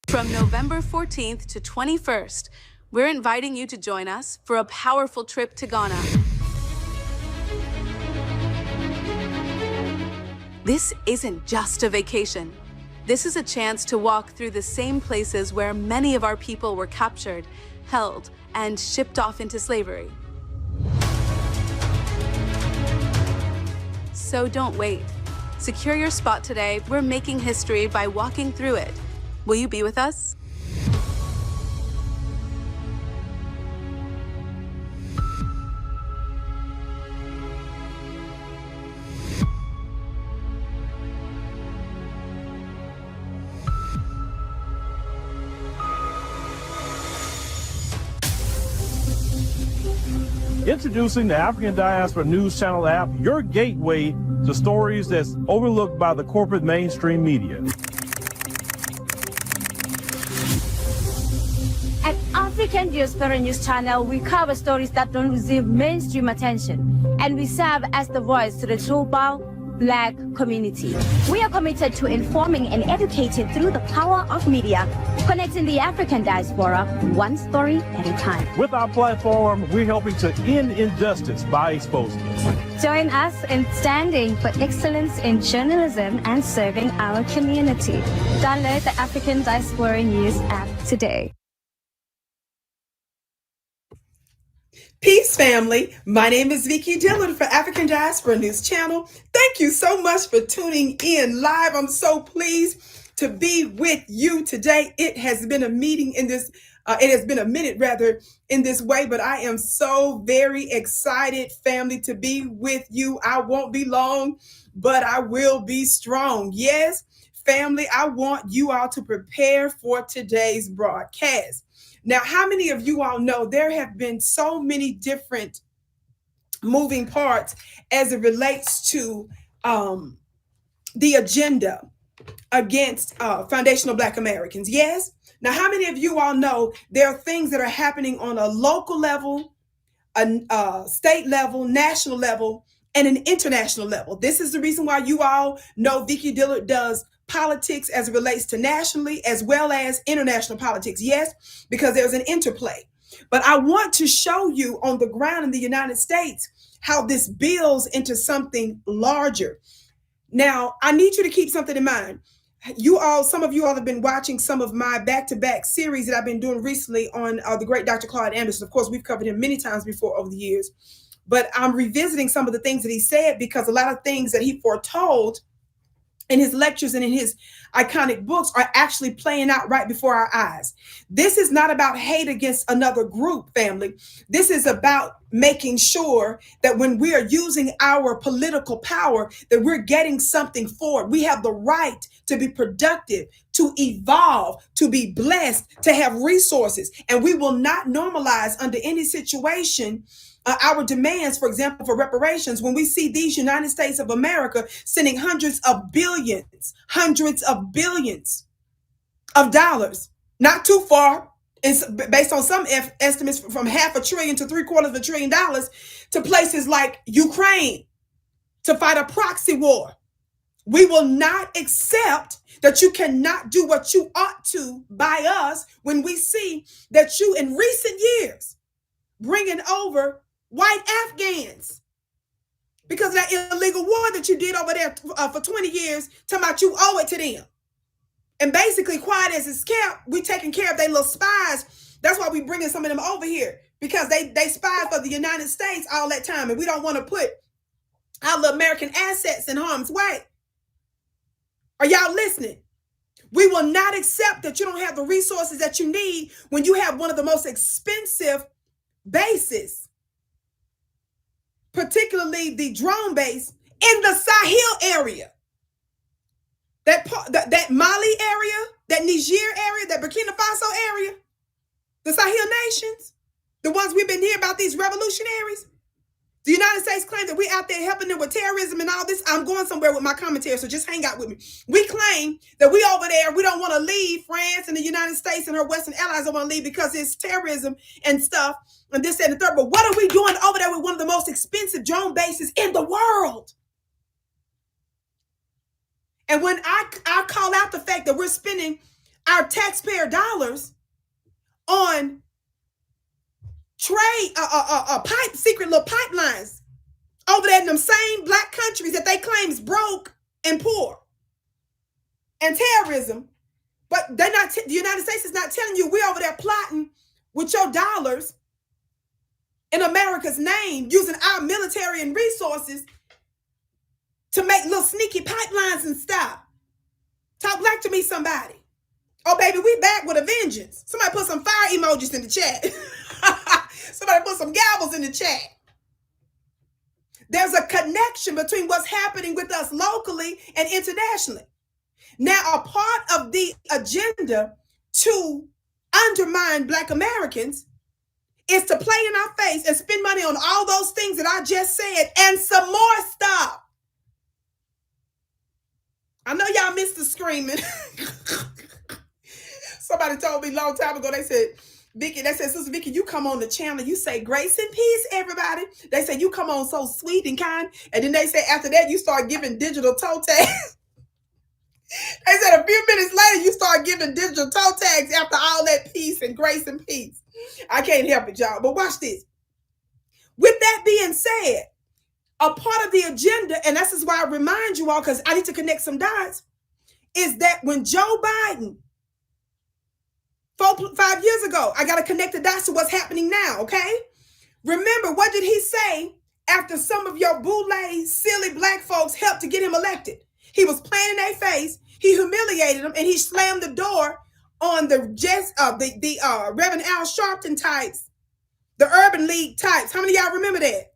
From November 14th to 21st, we're inviting you to join us for a powerful trip to Ghana. This isn't just a vacation. This is a chance to walk through the same places where many of our people were captured, held, and shipped off into slavery. So don't wait. Secure your spot today. We're making history by walking through it. Will you be with us? Introducing the African Diaspora News Channel app, your gateway to stories that's overlooked by the corporate mainstream media. At African Diaspora News Channel, we cover stories that don't receive mainstream attention, and we serve as the voice to the global Black community. We are committed to informing and educating through the power of media, connecting the African diaspora one story at a time. With our platform, we're helping to end injustice by exposing it. Join us in standing for excellence in journalism and serving our community. Download the African Diaspora News app today. Peace, family. My name is Vicky Dillard for African Diaspora News Channel. Thank you so much for tuning in live. I'm so pleased to be with you today. It has been a meeting in this, it has been a minute rather in this way, but I am so very excited, family, to be with you. I won't be long, but I will be strong. Yes, family, I want you all to prepare for today's broadcast. Now, how many of you all know there have been so many different moving parts as it relates to the agenda against foundational Black Americans? Yes. Now, how many of you all know there are things that are happening on a local level, a state level, national level, and an international level? This is the reason why you all know Vicky Dillard does politics as it relates to nationally as well as international politics. Yes, because there's an interplay. But I want to show you on the ground in the United States how this builds into something larger. Now, I need you to keep something in mind. Some of you all have been watching some of my back-to-back series that I've been doing recently on the great Dr. Claude Anderson. Of course, we've covered him many times before over the years, but I'm revisiting some of the things that he said because a lot of things that he foretold in his lectures and in his iconic books are actually playing out right before our eyes. This is not about hate against another group, family. This is about making sure that when we are using our political power, that we're getting something for it. We have the right to be productive, to evolve, to be blessed, to have resources. And we will not normalize under any situation our demands, for example, for reparations, when we see these United States of America sending hundreds of billions of dollars, not too far, based on some estimates from $500 billion to $750 billion to places like Ukraine to fight a proxy war. We will not accept that you cannot do what you ought to by us when we see that you in recent years bringing over white Afghans because of that illegal war that you did over there for 20 years, talking about you owe it to them. And basically, quiet as it's kept, we taking care of their little spies. That's why we bringing some of them over here, because they spied for the United States all that time, and we don't want to put our little American assets in harm's way. Are y'all listening? We will not accept that you don't have the resources that you need when you have one of the most expensive bases, particularly the drone base in the Sahel area, that Mali area, that Niger area, that Burkina Faso area, the Sahel nations, the ones we've been hearing about, these revolutionaries. The United States claim that we're out there helping them with terrorism and all this. I'm going somewhere with my commentary, so just hang out with me. We claim that we over there, we don't want to leave. France and the United States and her Western allies don't want to leave because it's terrorism and stuff and this and the third. But what are we doing over there with one of the most expensive drone bases in the world? And when I call out the fact that we're spending our taxpayer dollars on trade, secret little pipelines over there in them same black countries that they claim is broke and poor and terrorism. But they're not, the United States is not telling you we're over there plotting with your dollars in America's name, using our military and resources to make little sneaky pipelines and stuff. Talk black to me, somebody. Oh, baby, we back with a vengeance. Somebody put some fire emojis in the chat. Somebody put some gavels in the chat. There's a connection between what's happening with us locally and internationally. Now, a part of the agenda to undermine Black Americans is to play in our face and spend money on all those things that I just said and some more stuff. I know y'all missed the screaming. Somebody told me a long time ago, they said, Vicky, they said, Sister Vicky, you come on the channel, you say grace and peace, everybody. They say you come on so sweet and kind. And then they say after that, you start giving digital toe tags. They said a few minutes later, you start giving digital toe tags after all that peace and grace and peace. I can't help it, y'all. But watch this. With that being said, a part of the agenda, and this is why I remind you all, because I need to connect some dots, is that when Joe Biden, 5 years ago, I got to connect the dots to what's happening now, okay? Remember, what did he say after some of your boule, silly Black folks helped to get him elected? He was playing in their face, he humiliated them, and he slammed the door on the Reverend Al Sharpton types, the Urban League types. How many of y'all remember that?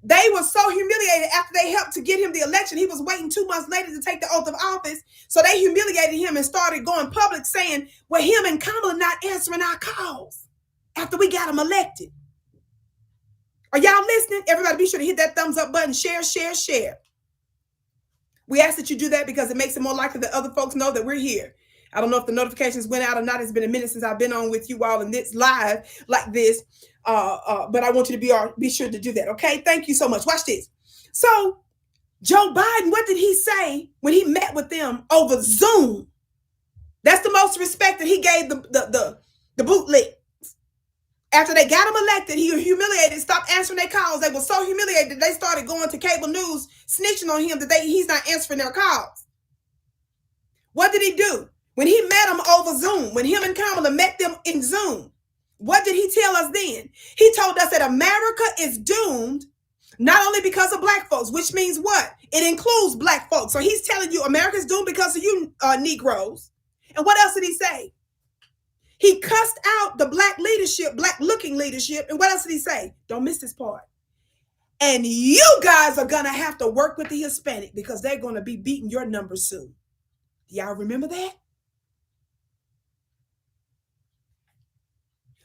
They were so humiliated after they helped to get him the election. He was waiting 2 months later to take the oath of office. So they humiliated him and started going public saying, well, him and Kamala not answering our calls after we got him elected. Are y'all listening? Everybody be sure to hit that thumbs up button. Share, share, share. We ask that you do that because it makes it more likely that other folks know that we're here. I don't know if the notifications went out or not. It's been a minute since I've been on with you all in this live like this. But I want you to be sure to do that. Okay. Thank you so much. Watch this. So Joe Biden, what did he say when he met with them over Zoom? That's the most respect that he gave the bootleg. After they got him elected, he was humiliated, stopped answering their calls. They were so humiliated, they started going to cable news, snitching on him that he's not answering their calls. What did he do? When he met them over Zoom, when him and Kamala met them in Zoom, what did he tell us then? He told us that America is doomed, not only because of Black folks, which means what? It includes Black folks. So he's telling you America's doomed because of you Negroes. And what else did he say? He cussed out the Black leadership, Black looking leadership. And what else did he say? Don't miss this part. And you guys are going to have to work with the Hispanic because they're going to be beating your numbers soon. Y'all remember that?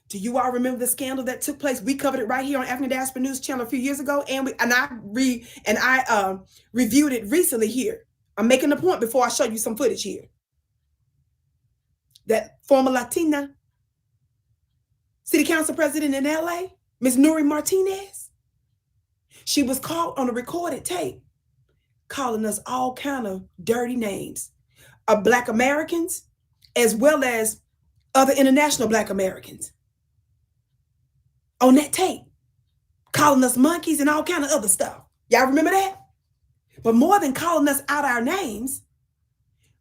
Do you all remember the scandal that took place? We covered it right here on African Diaspora News Channel a few years ago, and I reviewed it recently here. I'm making a point before I show you some footage here. That former Latina city council president in LA, Ms. Nuri Martinez, she was caught on a recorded tape calling us all kind of dirty names of Black Americans as well as other international Black Americans. On that tape, calling us monkeys and all kind of other stuff. Y'all remember that? But more than calling us out our names,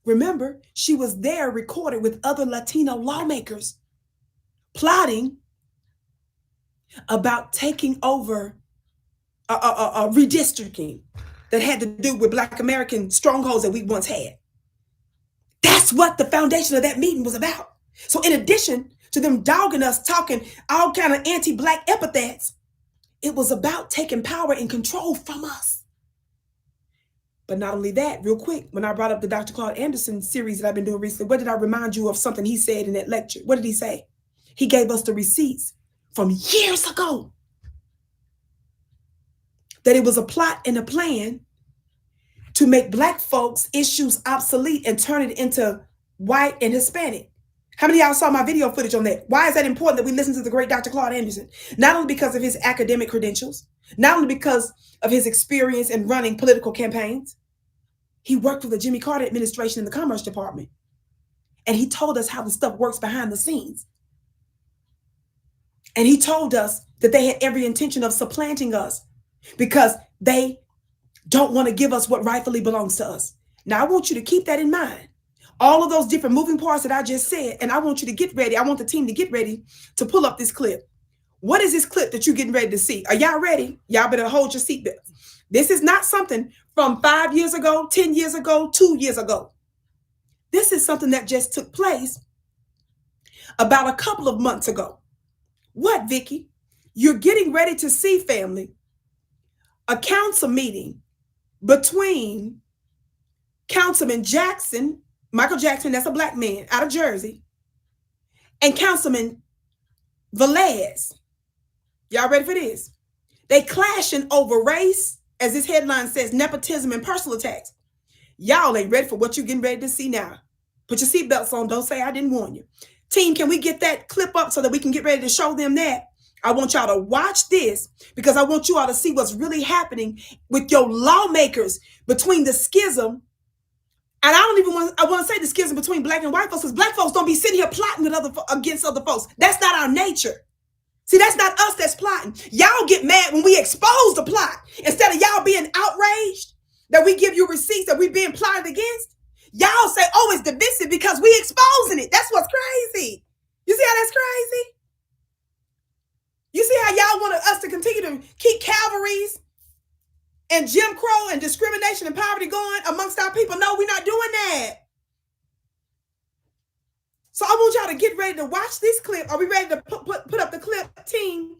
remember, she was there recorded with other Latino lawmakers plotting about taking over a redistricting that had to do with Black American strongholds that we once had. That's what the foundation of that meeting was about. So in addition to them dogging us, talking all kind of anti-Black epithets, it was about taking power and control from us. But not only that, real quick, when I brought up the Dr. Claude Anderson series that I've been doing recently, what did I remind you of something he said in that lecture? What did he say? He gave us the receipts from years ago that it was a plot and a plan to make Black folks' issues obsolete and turn it into white and Hispanic. How many of y'all saw my video footage on that? Why is that important that we listen to the great Dr. Claude Anderson? Not only because of his academic credentials, not only because of his experience in running political campaigns. He worked with the Jimmy Carter administration in the Commerce Department. And he told us how the stuff works behind the scenes. And he told us that they had every intention of supplanting us because they don't want to give us what rightfully belongs to us. Now, I want you to keep that in mind. All of those different moving parts that I just said, and I want you to get ready. I want the team to get ready to pull up this clip. What is this clip that you're getting ready to see? Are y'all ready? Y'all better hold your seatbelts. This is not something from 5 years ago, 10 years ago, 2 years ago. This is something that just took place about a couple of months ago. What, Vicky? You're getting ready to see, family, a council meeting between Councilman Jackson, Michael Jackson, that's a black man out of Jersey, and Councilman Velez. Y'all ready for this? They clashing over race, as this headline says, nepotism and personal attacks. Y'all ain't ready for what you're getting ready to see now. Put your seatbelts on. Don't say I didn't warn you. Team, can we get that clip up so that we can get ready to show them that? I want y'all to watch this because I want you all to see what's really happening with your lawmakers between the schism. And I want to say the schism between black and white folks, because black folks don't be sitting here plotting with against other folks. That's not our nature. See, that's not us that's plotting. Y'all get mad when we expose the plot. Instead of y'all being outraged that we give you receipts that we being plotted against, y'all say, oh, it's divisive because we exposing it. That's what's crazy. You see how that's crazy? You see how y'all want us to continue to keep Calvaries and Jim Crow and discrimination and poverty going amongst our people? No, we're not doing that. So I want y'all to get ready to watch this clip. Are we ready to put up the clip, team?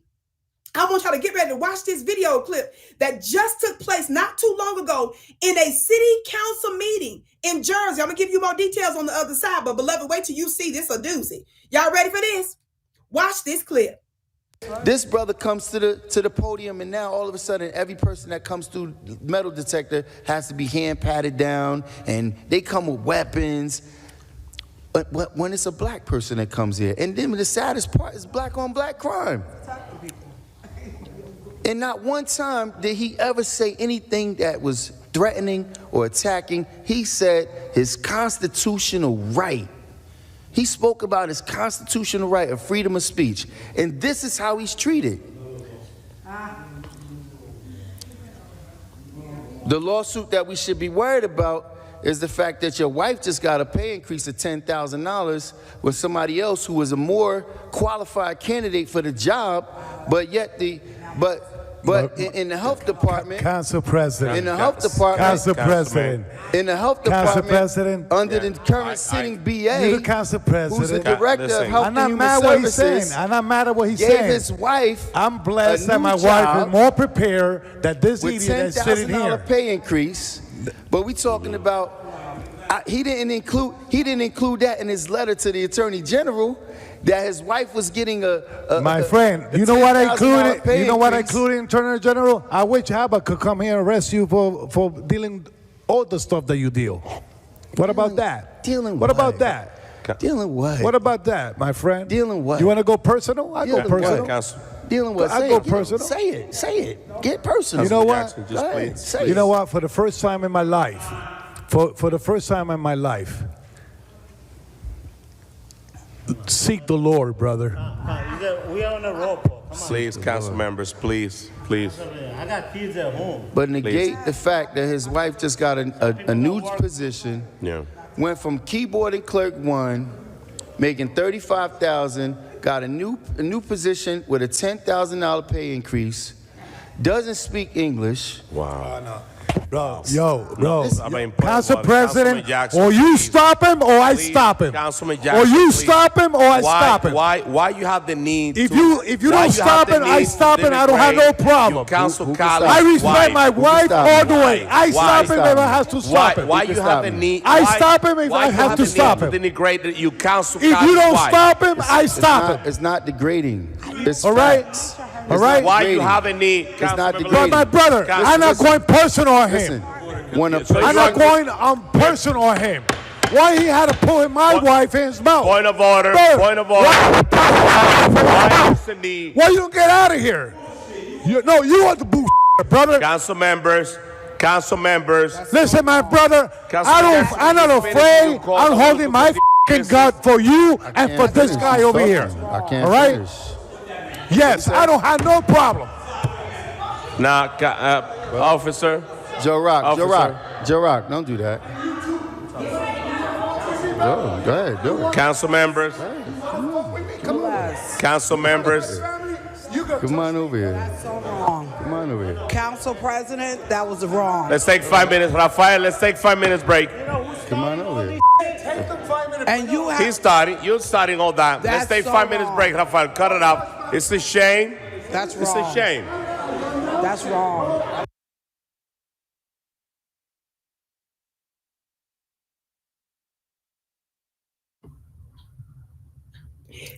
I want y'all to get ready to watch this video clip that just took place not too long ago in a city council meeting in Jersey. I'm going to give you more details on the other side, but beloved, wait till you see this a doozy. Y'all ready for this? Watch this clip. This brother comes to the podium, and now all of a sudden every person that comes through the metal detector has to be hand patted down, and they come with weapons. But when it's a black person that comes here, and then the saddest part is black on black crime. And not one time did he ever say anything that was threatening or attacking. He said his constitutional right. He spoke about his constitutional right of freedom of speech. And this is how he's treated. The lawsuit that we should be worried about is the fact that your wife just got a pay increase of $10,000 with somebody else who was a more qualified candidate for the job, but yet in the health department, Council President, in the health department, Council President, in the health department, under the current sitting BA, you're the Council President, who's the director of Health and Human Services, I'm not mad at what he's gave saying. his wife I'm blessed that my wife is more prepared that this with idiot that's sitting here. $10,000 pay increase. But we talking about he didn't include that in his letter to the Attorney General, that his wife was getting my friend, you know what I included? You know what I included in Attorney General? I wish Haba could come here and arrest you for dealing all the stuff that you deal. What about that? Dealing what what? about that? Dealing what? What about that, my friend? Dealing what? You want to go personal? I go personal. Dealing what? I go personal. Say it. Say it. Get personal. You know what? Say you know it. what? For the first time in my life, for the first time in my life, seek the Lord, brother. We are on a roll, Paul. Come on. Please, council members, please. I got kids at home. But negate the fact that his wife just got a new position. Yeah. Went from keyboarding clerk 1, making $35,000, got a new position with a $10,000 pay increase. Doesn't speak English. Wow. Bro, I mean, Council President, Jackson, or you please. Stop him, or I Please, stop him. Councilman Jackson, or you please. stop him, or I stop him. Why you have the need? If you don't stop him, I stop him. I don't have no problem. Council Who colleague. I respect my wife all the way. I Why? stop him if I have to stop him. Why you have the need? I stop him if I have to stop him. To degrade you, council. If you don't stop him, I stop him. It's not degrading. It's All right? facts. All right? Why you have a need? It's not But degrading. my brother, I'm not going personal on Listen, him. when a I'm not going personal on him. Why he had to put my wife in his mouth? Point of order. Bro, Point of order. Why is the need? Why you don't get out of here? You are the bullshit, brother. Council members. Listen, my brother, I'm not afraid. I'm holding my God for you and for this guy over here. I can't all right? finish. Yes, I don't have no problem. Now, officer. Joe Rock, Officer. Joe Rock, don't do that. Go ahead, do it. Council members. Council members. Come on over here. That's so wrong. Come on over here. Council President, that was wrong. Let's take 5 minutes. Rafael, let's take 5 minutes break. Come on over here. And you have... He's starting. You're starting all that. Let's That's take so 5 minutes wrong. break, Rafael. Cut it out. It's a shame. That's It's wrong. a shame. That's wrong.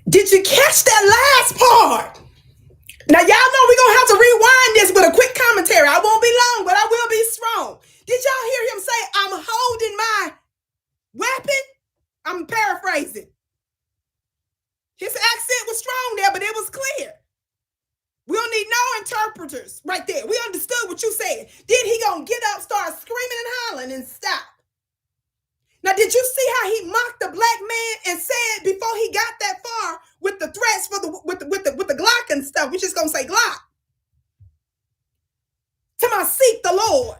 Did you catch that last part? Now, y'all know we're going to have to rewind this with a quick commentary. I won't be long, but I will be strong. Did y'all hear him say, I'm holding my weapon? I'm paraphrasing. His accent was strong there, but it was clear. We don't need no interpreters right there. We understood what you said. Then he going to get up, start screaming and hollering and stop. Now, did you see how he mocked the black man and said before he got that far with the threats for with the Glock and stuff? We're just gonna say Glock. To my seek the Lord.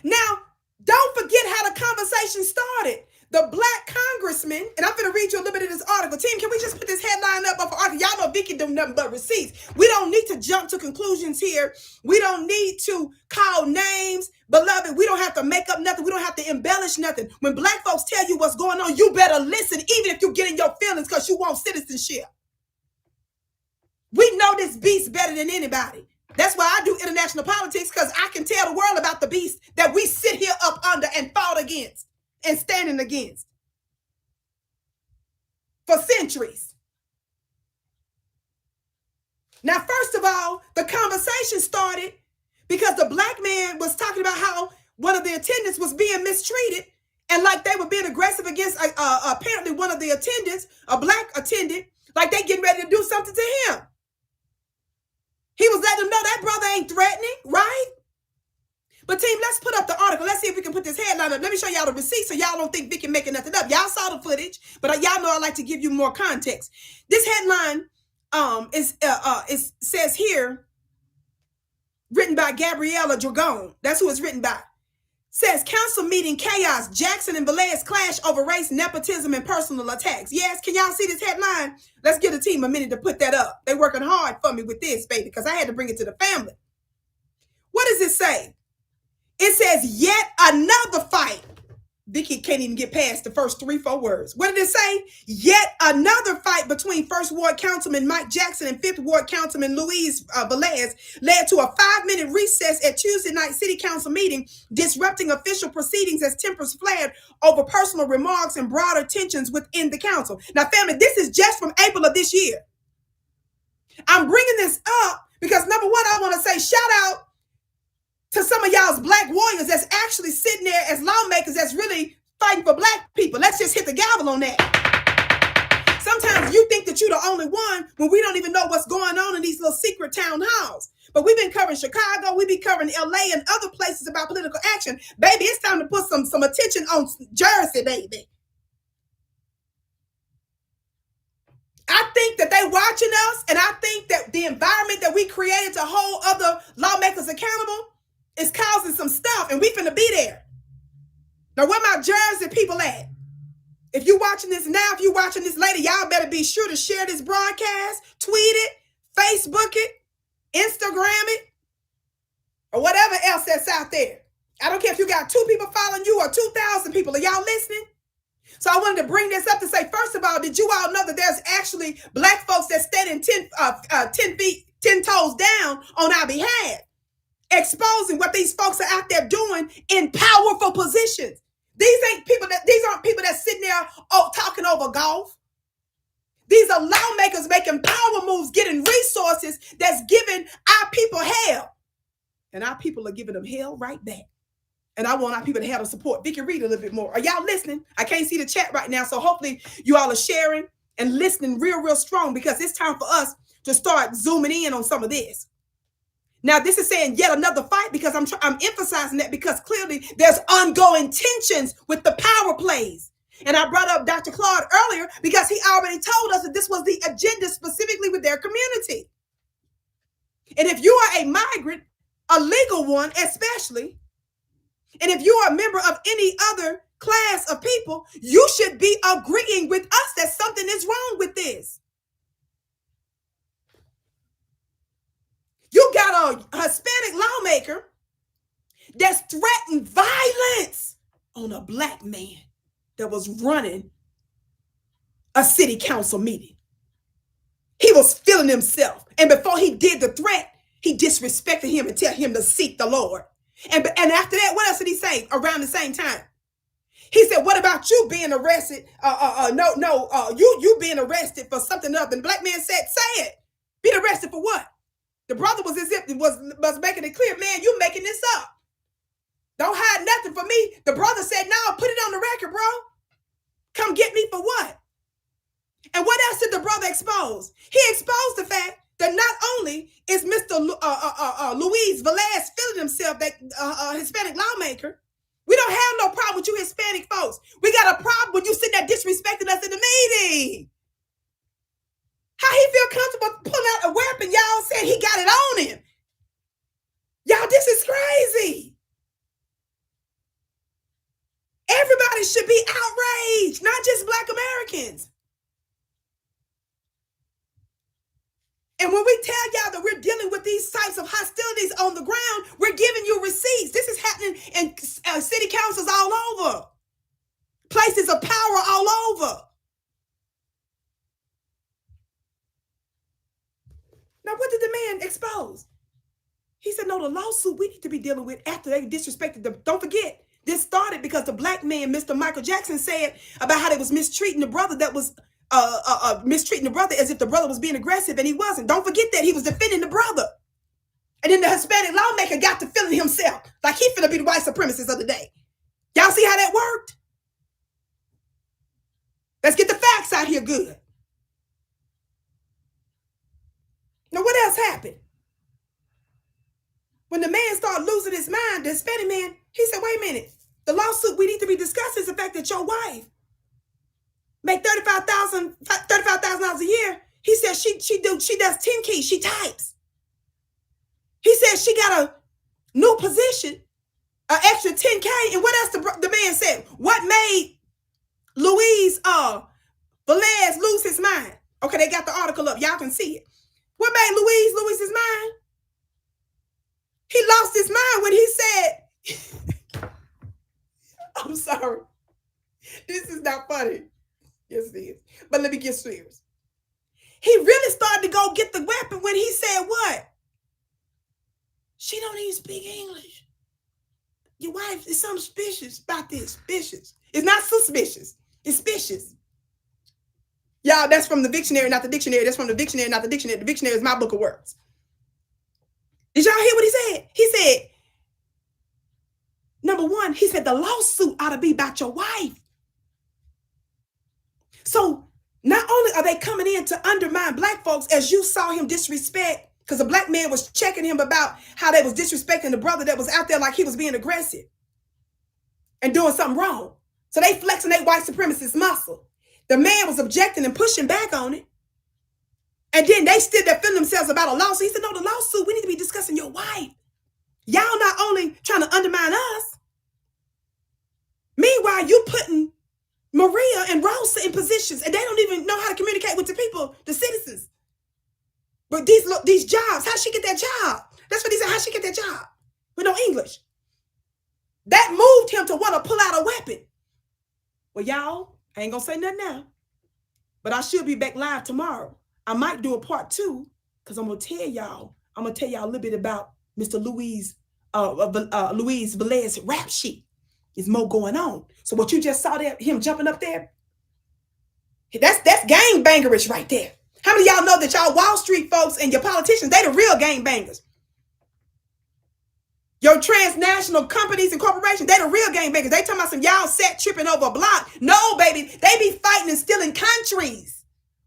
Now, don't forget how the conversation started. The black congressman, and I'm going to read you a little bit of this article. Team, can we just put this headline up for article? Y'all know Vicky do nothing but receipts. We don't need to jump to conclusions here. We don't need to call names. Beloved, we don't have to make up nothing. We don't have to embellish nothing. When black folks tell you what's going on, you better listen, even if you get in your feelings because you want citizenship. We know this beast better than anybody. That's why I do international politics, because I can tell the world about the beast that we sit here up under and fought against and standing against for centuries. Now, first of all, the conversation started because the black man was talking about how one of the attendants was being mistreated, and like they were being aggressive against apparently one of the attendants, a black attendant, like they getting ready to do something to him. He was letting them know that brother ain't threatening, right? But team, let's put up the article. Let's see if we can put this headline up. Let me show y'all the receipt so y'all don't think Vicky making nothing up. Y'all saw the footage, but y'all know I like to give you more context. This headline says here, written by Gabriella Dragon. That's who it's written by. Says council meeting chaos. Jackson and Velez clash over race, nepotism, and personal attacks. Yes, can y'all see this headline? Let's give the team a minute to put that up. They're working hard for me with this, baby, because I had to bring it to the family. What does it say? It says yet another fight. Vicky can't even get past the first 3-4 words. What did it say? Yet another fight between 1st Ward Councilman Mike Jackson and 5th Ward Councilman Louise Velez led to a 5-minute recess at Tuesday night city council meeting, disrupting official proceedings as tempers flared over personal remarks and broader tensions within the council. Now, family, this is just from April of this year. I'm bringing this up because, number one, I want to say shout out to some of y'all's black warriors that's actually sitting there as lawmakers that's really fighting for black people. Let's just hit the gavel on that. Sometimes you think that you're the only one when we don't even know what's going on in these little secret town halls. But we've been covering Chicago, we've been covering LA and other places about political action. Baby, it's time to put some attention on Jersey, baby. I think that they watching us, and I think that the environment that we created to hold other lawmakers accountable is causing some stuff, and we finna be there. Now, where my Jersey people at? If you watching this now, if you watching this later, y'all better be sure to share this broadcast, tweet it, Facebook it, Instagram it, or whatever else that's out there. I don't care if you got 2 people following you or 2,000 people. Are y'all listening? So I wanted to bring this up to say, first of all, did you all know that there's actually black folks that standing 10 toes down on our behalf, exposing what these folks are out there doing in powerful positions. These aren't people that's sitting there talking over golf. These are lawmakers making power moves, getting resources that's giving our people hell. And our people are giving them hell right back. And I want our people to have the support. Vicky, read a little bit more. Are y'all listening? I can't see the chat right now, so hopefully you all are sharing and listening real strong, because it's time for us to start zooming in on some of this. Now, this is saying yet another fight because I'm emphasizing that because clearly there's ongoing tensions with the power plays. And I brought up Dr. Claude earlier because he already told us that this was the agenda specifically with their community. And if you are a migrant, a legal one especially, and if you are a member of any other class of people, you should be agreeing with us that something is wrong with this. You got a Hispanic lawmaker that's threatened violence on a black man that was running a city council meeting. He was feeling himself. And before he did the threat, he disrespected him and tell him to seek the Lord. And after that, what else did he say around the same time? He said, what about you being arrested? You being arrested for something other. And the black man said, say it. Being arrested for what? The brother was making it clear, man, you making this up. Don't hide nothing from me. The brother said, no, put it on the record, bro. Come get me for what? And what else did the brother expose? He exposed the fact that not only is Mr. Luis Velez feeling himself, that Hispanic lawmaker, we don't have no problem with you Hispanic folks. We got a problem with you sitting there disrespecting us in the meeting. How he feel comfortable pulling out a weapon? Y'all said he got it on him. Y'all, this is crazy. Everybody should be outraged, not just Black Americans. And when we tell y'all that we're dealing with these types of hostilities on the ground, we're giving you receipts. This is happening in city councils all over, places of power all over. Now, what did the man expose? He said, no, the lawsuit we need to be dealing with after they disrespected them. Don't forget, this started because the black man, Mr. Michael Jackson, said about how they was mistreating the brother that was mistreating the brother as if the brother was being aggressive, and he wasn't. Don't forget that he was defending the brother. And then the Hispanic lawmaker got to feeling himself like he finna be the white supremacist of the day. Y'all see how that worked? Let's get the facts out here good. Now, what else happened? When the man started losing his mind, the Hispanic man, he said, wait a minute. The lawsuit we need to be discussing is the fact that your wife make $35,000 a year. He said she does 10 keys, she types. He said she got a new position, an extra 10K. And what else the man said? What made Luis Velez lose his mind? Okay, they got the article up. Y'all can see it. What made Luis lose his mind? He lost his mind when he said, I'm sorry. This is not funny. Yes, it is. But let me get serious. He really started to go get the weapon when he said what? She don't even speak English. Your wife is something suspicious about this. Suspicious. It's not suspicious. It's suspicious. Y'all, that's from the dictionary, not the dictionary. That's from the dictionary, not the dictionary. The dictionary is my book of words. Did y'all hear what he said? He said, number one, he said the lawsuit ought to be about your wife. So not only are they coming in to undermine black folks, as you saw him disrespect, because a black man was checking him about how they was disrespecting the brother that was out there like he was being aggressive and doing something wrong. So they flexing their white supremacist muscle. The man was objecting and pushing back on it. And then they still defend themselves about a lawsuit. He said, no, the lawsuit, we need to be discussing your wife. Y'all not only trying to undermine us. Meanwhile, you putting Maria and Rosa in positions and they don't even know how to communicate with the people, the citizens. But these jobs, how'd she get that job? That's what he said, how'd she get that job? With no English. That moved him to want to pull out a weapon. Well, y'all, I ain't gonna say nothing now, but I should be back live tomorrow. I might do a part 2 because I'm gonna tell y'all a little bit about Mr. Luis Velez rap sheet. There's more going on. So what you just saw there, him jumping up there, that's gang bangerish right there. How many of y'all know that y'all Wall Street folks and your politicians, they the real gang bangers? Your transnational companies and corporations, they the real gang bangers. They talking about some y'all set tripping over a block. No, baby, they be fighting and stealing countries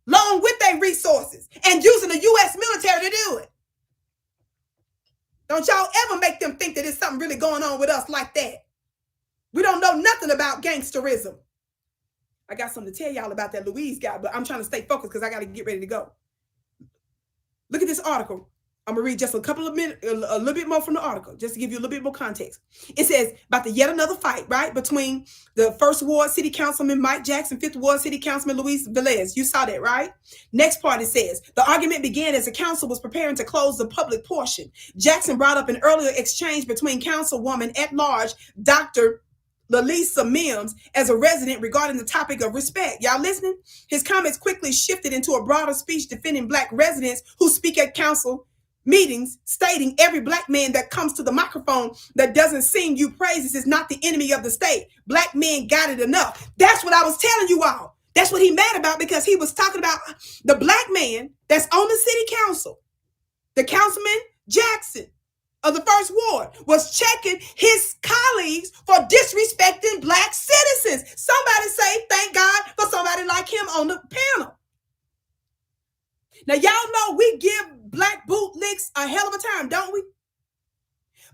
along with their resources and using the U.S. military to do it. Don't y'all ever make them think that there's something really going on with us like that. We don't know nothing about gangsterism. I got something to tell y'all about that Louise guy, but I'm trying to stay focused because I got to get ready to go. Look at this article. I'm going to read just a couple of minutes, a little bit more from the article, just to give you a little bit more context. It says about the yet another fight, right, between the 1st Ward City Councilman Mike Jackson, 5th Ward City Councilman Luis Velez. You saw that, right? Next part, it says, the argument began as the council was preparing to close the public portion. Jackson brought up an earlier exchange between Councilwoman at large, Dr. Lalisa Mims, as a resident regarding the topic of respect. Y'all listening? His comments quickly shifted into a broader speech defending Black residents who speak at council meetings, stating every Black man that comes to the microphone that doesn't sing you praises is not the enemy of the state. Black men got it enough. That's what I was telling you all. That's what he mad about, because he was talking about the Black man that's on the city council. The Councilman Jackson of the 1st Ward was checking his colleagues for disrespecting Black citizens. Somebody say, thank God for somebody like him on the panel. Now, y'all know we give Black bootlicks a hell of a time, don't we?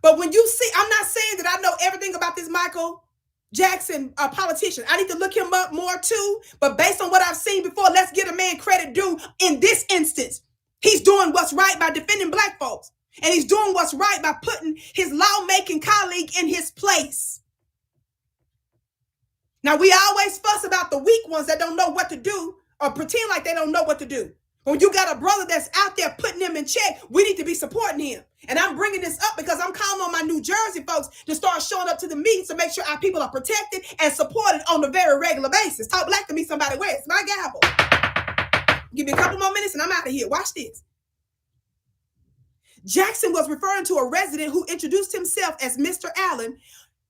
But when you see, I'm not saying that I know everything about this Michael Jackson politician. I need to look him up more too. But based on what I've seen before, let's give a man credit due in this instance. He's doing what's right by defending Black folks. And he's doing what's right by putting his lawmaking colleague in his place. Now, we always fuss about the weak ones that don't know what to do or pretend like they don't know what to do. When you got a brother that's out there putting him in check, we need to be supporting him. And I'm bringing this up because I'm calling on my New Jersey folks to start showing up to the meetings to make sure our people are protected and supported on a very regular basis. Talk black to me, somebody. Where's my gavel? Give me a couple more minutes and I'm out of here. Watch this. Jackson was referring to a resident who introduced himself as Mr. Allen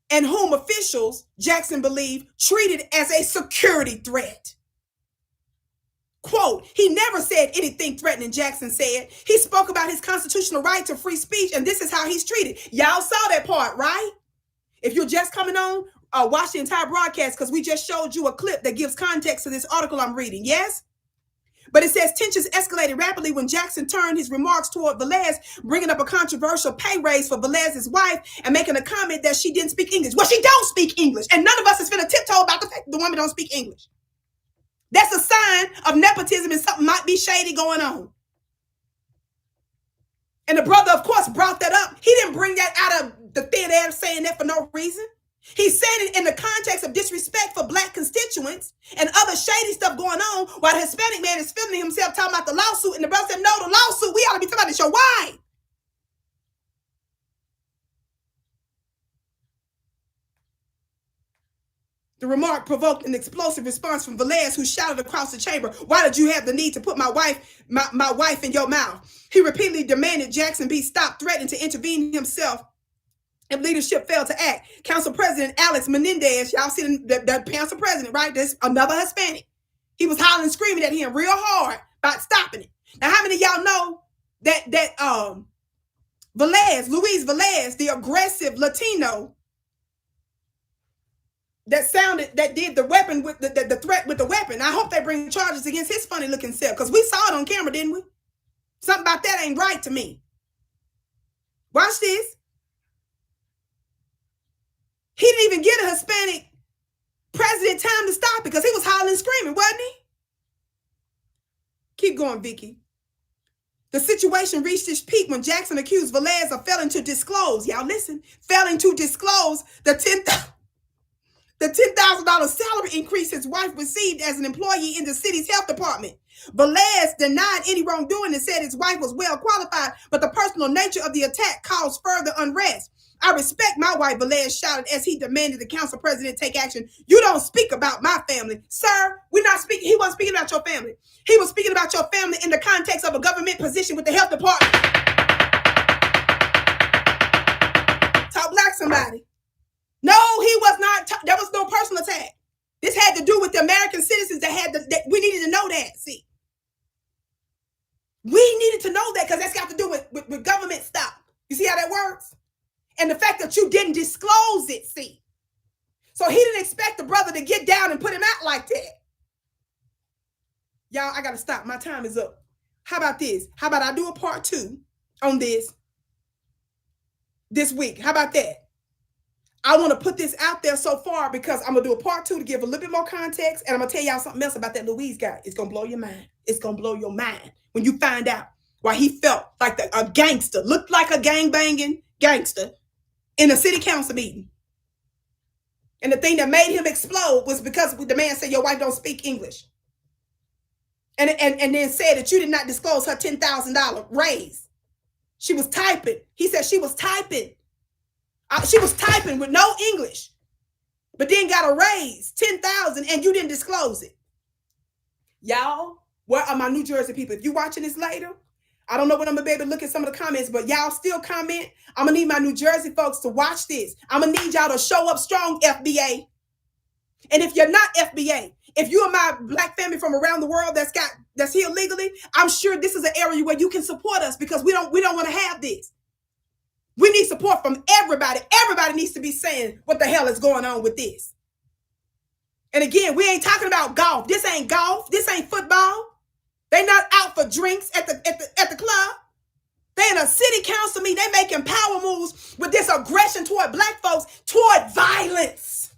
and whom officials, Jackson believed, treated as a security threat. Quote, he never said anything threatening, Jackson said. He spoke about his constitutional right to free speech, and this is how he's treated. Y'all saw that part, right? If you're just coming on, watch the entire broadcast because we just showed you a clip that gives context to this article I'm reading, yes? But it says tensions escalated rapidly when Jackson turned his remarks toward Velez, bringing up a controversial pay raise for Velez's wife and making a comment that she didn't speak English. Well, she don't speak English, and none of us is finna tiptoe about the fact the woman don't speak English. That's a sign of nepotism and something might be shady going on. And the brother, of course, brought that up. He didn't bring that out of the thin air saying that for no reason. He said it in the context of disrespect for Black constituents and other shady stuff going on while the Hispanic man is filming himself talking about the lawsuit. And the brother said, no, the lawsuit, we ought to be talking about this show. Why? The remark provoked an explosive response from Velez, who shouted across the chamber, why did you have the need to put my wife in your mouth? He repeatedly demanded Jackson be stopped, threatening to intervene himself if leadership failed to act. Council President Alex Menendez, y'all see the council president, right? There's another Hispanic. He was hollering and screaming at him real hard about stopping it. Now, how many of y'all know that Velez, Luis Velez, the aggressive Latino that did the weapon with the threat with the weapon? I hope they bring charges against his funny looking self, because we saw it on camera, didn't we? Something about that ain't right to me. Watch this. He didn't even get a Hispanic president time to stop it because he was hollering and screaming, wasn't he? Keep going, Vicky. The situation reached its peak when Jackson accused Velez of failing to disclose, y'all listen, failing to disclose the $10,000 salary increase his wife received as an employee in the city's health department. Velez denied any wrongdoing and said his wife was well qualified, but the personal nature of the attack caused further unrest. I respect my wife, Velez shouted as he demanded the council president take action. You don't speak about my family. Sir, we're not speaking. He wasn't speaking about your family. He was speaking about your family in the context of a government position with the health department. Talk black, somebody. No, he was not. There was no personal attack. This had to do with the American citizens that we needed to know that. See, we needed to know that because that's got to do with government stuff. You see how that works? And the fact that you didn't disclose it, see. So he didn't expect the brother to get down and put him out like that. Y'all, I got to stop. My time is up. How about this? How about I do a part 2 on this? this week. How about that? I want to put this out there so far because I'm going to do a part 2 to give a little bit more context. And I'm going to tell y'all something else about that Louise guy. It's going to blow your mind. It's going to blow your mind when you find out why he felt like a gangster, looked like a gang-banging gangster in a city council meeting. And the thing that made him explode was because the man said, your wife don't speak English. And then said that you did not disclose her $10,000 raise. She was typing. He said she was typing. She was typing with no English, but then got a raise, $10,000, and you didn't disclose it. Y'all, where are my New Jersey people? If you're watching this later, I don't know when I'm going to be able to look at some of the comments, but y'all still comment. I'm going to need my New Jersey folks to watch this. I'm going to need y'all to show up strong, FBA. And if you're not FBA, if you are my Black family from around the world that's here legally, I'm sure this is an area where you can support us because we don't want to have this. We need support from everybody. Everybody needs to be saying what the hell is going on with this. And again, we ain't talking about golf. This ain't golf. This ain't football. They not out for drinks at the club. They in a city council meeting. They making power moves with this aggression toward Black folks, toward violence.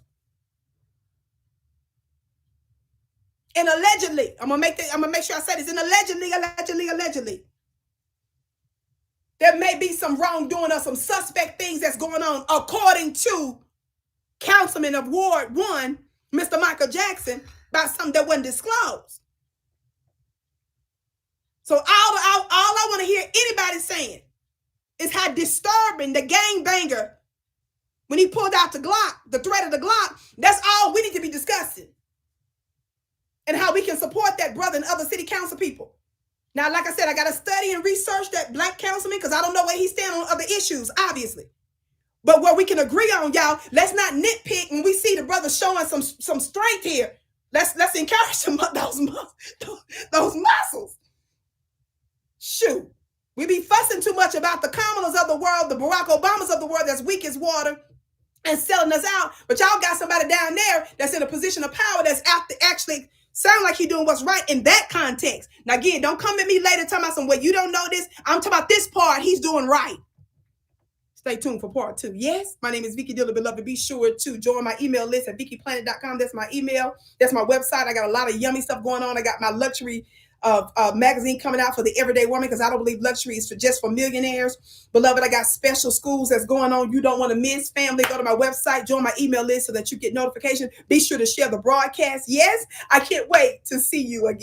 And allegedly, I'm gonna make sure I say this. And allegedly. There may be some wrongdoing or some suspect things that's going on, according to Councilman of Ward 1, Mr. Michael Jackson, about something that wasn't disclosed. So all I want to hear anybody saying is how disturbing the gangbanger, when he pulled out the Glock, the threat of the Glock, that's all we need to be discussing. And how we can support that brother and other city council people. Now, like I said, I got to study and research that Black councilman because I don't know where he stands on other issues, obviously. But what we can agree on, y'all, let's not nitpick when we see the brother showing some strength here. Let's encourage those muscles. Shoot. We be fussing too much about the Kamalas of the world, the Barack Obamas of the world that's weak as water and selling us out. But y'all got somebody down there that's in a position of power that's out to actually sound like he doing what's right in that context. Now, again, don't come at me later talking about some way you don't know this. I'm talking about this part he's doing right. Stay tuned for part 2. Yes, my name is Vicky Diller, beloved. Be sure to join my email list at VickyPlanet.com. That's my email. That's my website. I got a lot of yummy stuff going on. I got my luxury magazine coming out for the everyday woman because I don't believe luxury is just for millionaires. Beloved, I got special schools that's going on you don't want to miss. Family, go to my website, join my email list so that you get notification. Be sure to share the broadcast. Yes, I can't wait to see you again.